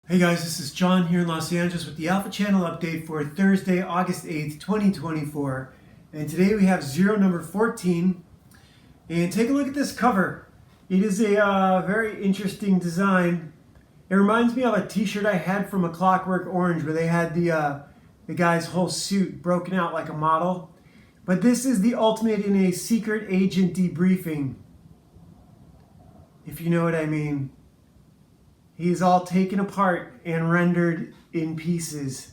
Hey guys, this is John here in Los Angeles with the Alpha Channel update for Thursday, August 8th, 2024. And today we have zero number 14. And take a look at this cover. It is a very interesting design. It reminds me of a t-shirt I had from A Clockwork Orange where they had the guy's whole suit broken out like a model. But this is the ultimate in a secret agent debriefing, if you know what I mean. He's all taken apart and rendered in pieces.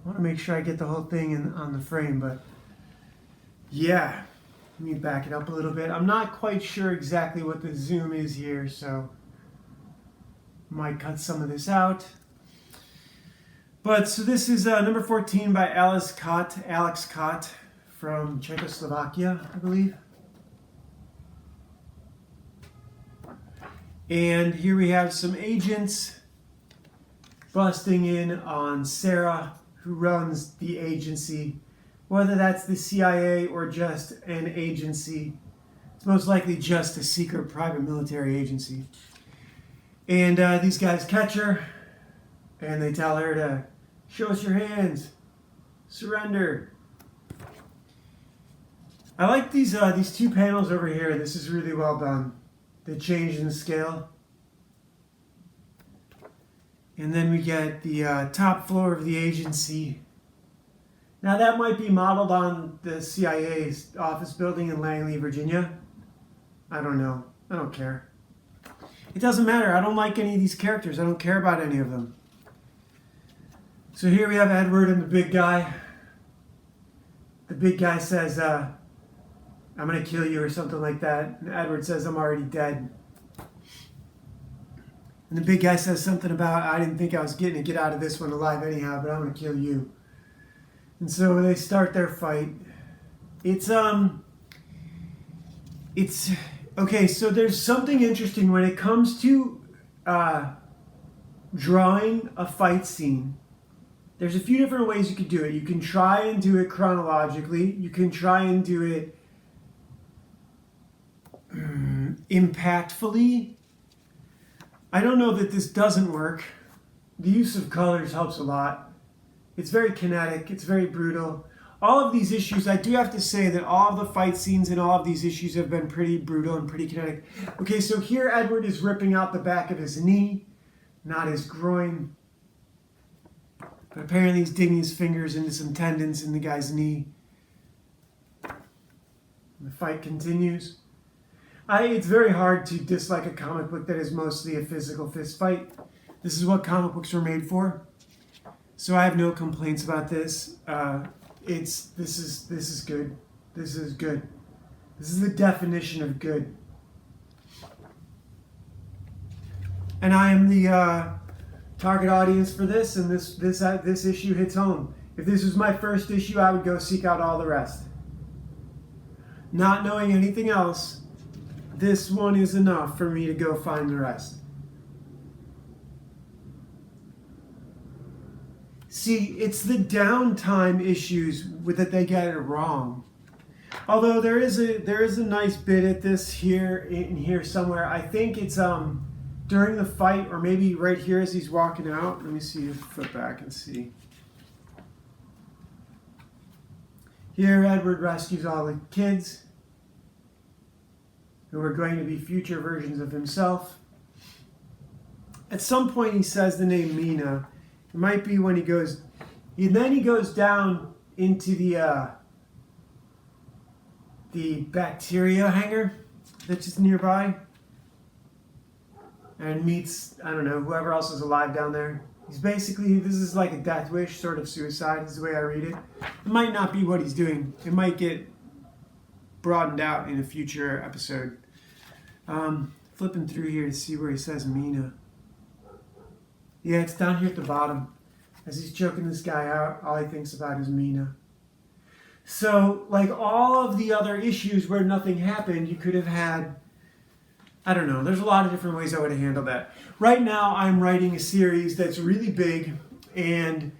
I want to make sure I get the whole thing on the frame, but yeah. Let me back it up a little bit. I'm not quite sure exactly what the zoom is here, so might cut some of this out. But so this is number 14 by Alex Kot from Czechoslovakia, I believe. And here we have some agents busting in on Sarah, who runs the agency. Whether that's the CIA or just an agency, it's most likely just a secret private military agency. And these guys catch her, and they tell her to show us your hands, surrender. I like these two panels over here. This is really well done. The change in scale. And then we get the top floor of the agency. Now that might be modeled on the CIA's office building in Langley, Virginia. I don't know. I don't care. It doesn't matter. I don't like any of these characters. I don't care about any of them. So here we have Edward and the big guy. The big guy says, I'm going to kill you or something like that. And Edward says, I'm already dead. And the big guy says something about, I didn't think I was getting to get out of this one alive anyhow, but I'm going to kill you. And so they start their fight. It's okay, so there's something interesting when it comes to drawing a fight scene. There's a few different ways you could do it. You can try and do it chronologically. You can try and do it impactfully. I don't know that this doesn't work. The use of colors helps a lot. It's very kinetic. It's very brutal. All of these issues, I do have to say that all of the fight scenes in all of these issues have been pretty brutal and pretty kinetic. Okay, so here Edward is ripping out the back of his knee, not his groin. But apparently he's digging his fingers into some tendons in the guy's knee. The fight continues. It's very hard to dislike a comic book that is mostly a physical fist fight. This is what comic books were made for. So I have no complaints about this. This is good. This is good. This is the definition of good. And I am the target audience for this, and this issue hits home. If this was my first issue, I would go seek out all the rest. Not knowing anything else, this one is enough for me to go find the rest. See, it's the downtime issues that they get it wrong. Although there is a nice bit at this here somewhere. I think it's during the fight, or maybe right here as he's walking out. Let me see, flip back and see. Here Edward rescues all the kids who are going to be future versions of himself. At some point he says the name Mina. It might be when he goes down into the bacteria hangar that's just nearby and meets, I don't know, whoever else is alive down there. This is like a death wish, sort of suicide is the way I read it. It might not be what he's doing. It might get broadened out in a future episode. Flipping through here to see where he says Mina. Yeah, it's down here at the bottom. As he's choking this guy out, all he thinks about is Mina. So, like all of the other issues where nothing happened, you could have had, I don't know, there's a lot of different ways I would have handled that. Right now, I'm writing a series that's really big, and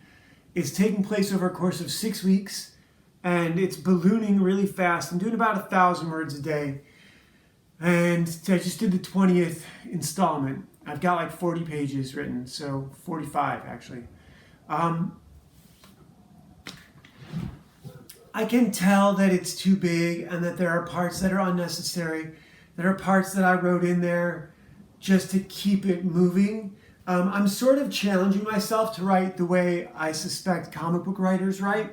it's taking place over a course of 6 weeks, and it's ballooning really fast. I'm doing about 1,000 words a day. And I just did the 20th installment. I've got like 40 pages written, so 45 actually. I can tell that it's too big and that there are parts that are unnecessary. There are parts that I wrote in there just to keep it moving. I'm sort of challenging myself to write the way I suspect comic book writers write,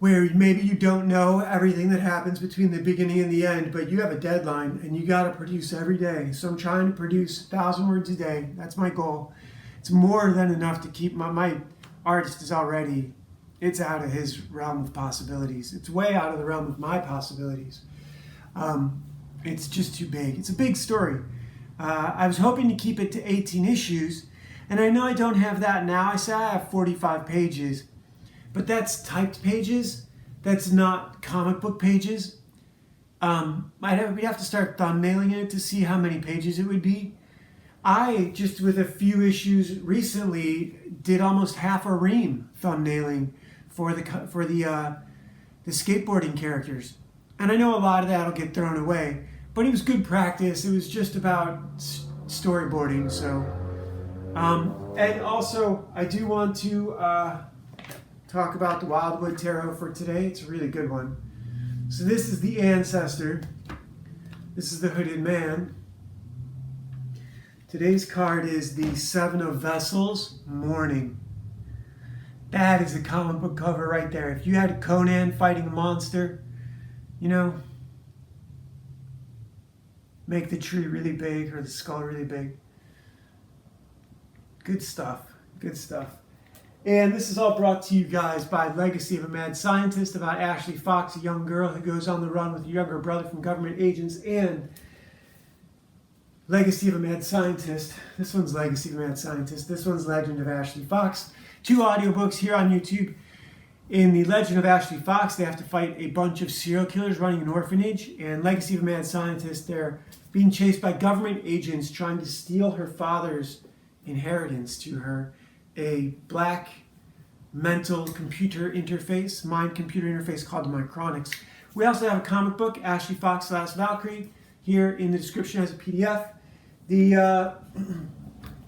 where maybe you don't know everything that happens between the beginning and the end, but you have a deadline and you got to produce every day. So I'm trying to produce 1,000 words a day. That's my goal. It's more than enough to keep my artist is already, it's out of his realm of possibilities. It's way out of the realm of my possibilities. It's just too big. It's a big story. I was hoping to keep it to 18 issues, and I know I don't have that now. I say I have 45 pages, but that's typed pages. That's not comic book we'd have to start thumbnailing it to see how many pages it would be. I, just with a few issues recently, did almost half a ream thumbnailing for the skateboarding characters. And I know a lot of that will get thrown away, but it was good practice. It was just about storyboarding. So, and also I do want to talk about the Wildwood Tarot for today. It's a really good one. So this is the Ancestor. This is the Hooded Man. Today's card is the Seven of Vessels, Mourning. That is a comic book cover right there. If you had Conan fighting a monster, you know, make the tree really big or the skull really big. Good stuff. Good stuff. And this is all brought to you guys by Legacy of a Mad Scientist, about Ashley Fox, a young girl who goes on the run with a younger brother from government agents, and Legacy of a Mad Scientist. This one's Legacy of a Mad Scientist. This one's Legend of Ashley Fox. 2 audiobooks here on YouTube. In the Legend of Ashley Fox, they have to fight a bunch of serial killers running an orphanage. And Legacy of a Mad Scientist, they're being chased by government agents trying to steal her father's inheritance to her. A black mental computer interface, mind-computer interface called the Micronics. We also have a comic book, Ashley Fox Last Valkyrie, here in the description as a PDF.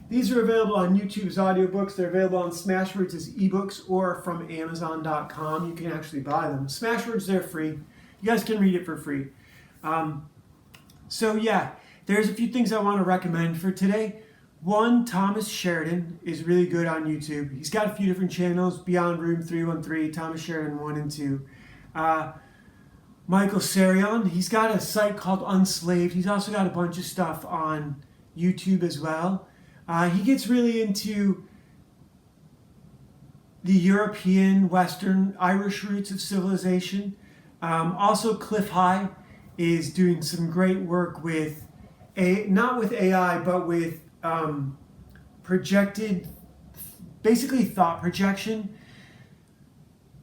These are available on YouTube as audiobooks. They're available on Smashwords as ebooks or from Amazon.com. You can actually buy them. Smashwords, they're free. You guys can read it for free. So yeah, there's a few things I want to recommend for today. One, Thomas Sheridan is really good on YouTube. He's got a few different channels, Beyond Room 313, Thomas Sheridan 1 and 2. Michael Sarion, he's got a site called Unslaved. He's also got a bunch of stuff on YouTube as well. He gets really into the European, Western, Irish roots of civilization. Also, Cliff High is doing some great work with, not with AI, but with projected, basically thought projection.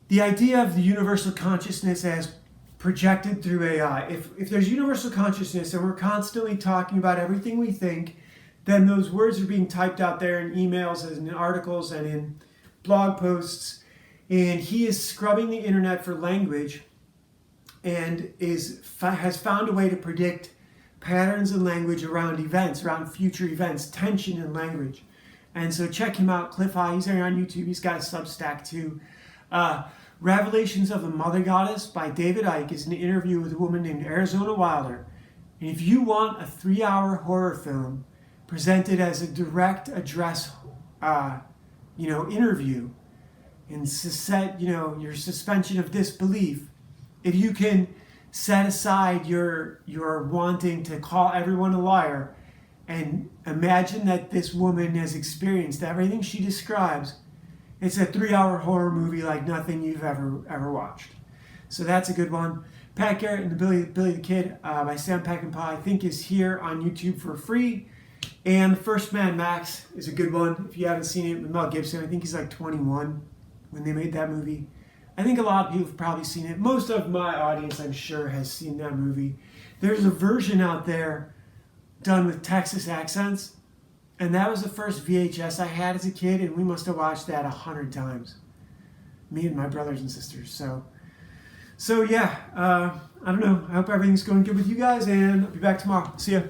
The idea of the universal consciousness as projected through AI. If there's universal consciousness and we're constantly talking about everything we think, then those words are being typed out there in emails and in articles and in blog posts. And he is scrubbing the internet for language and has found a way to predict patterns in language around events, around future events, tension in language. And so check him out, Cliff High. He's there on YouTube. He's got a Substack too. Revelations of the Mother Goddess by David Icke is an interview with a woman named Arizona Wilder. And if you want a 3-hour horror film presented as a direct address, interview, and set, your suspension of disbelief, if you can set aside your wanting to call everyone a liar and imagine that this woman has experienced everything she describes, it's a 3-hour horror movie like nothing you've ever watched. So that's a good one. Pat Garrett and the Billy the Kid by Sam Peckinpah, I think, is here on YouTube for free. And The First Man Max is a good one. If you haven't seen it, with Mel Gibson, I think he's like 21 when they made that movie. I think a lot of people have probably seen it. Most of my audience, I'm sure, has seen that movie. There's a version out there done with Texas accents, and that was the first VHS I had as a kid, and we must have watched that 100 times. Me and my brothers and sisters. So yeah, I don't know. I hope everything's going good with you guys, and I'll be back tomorrow. See ya.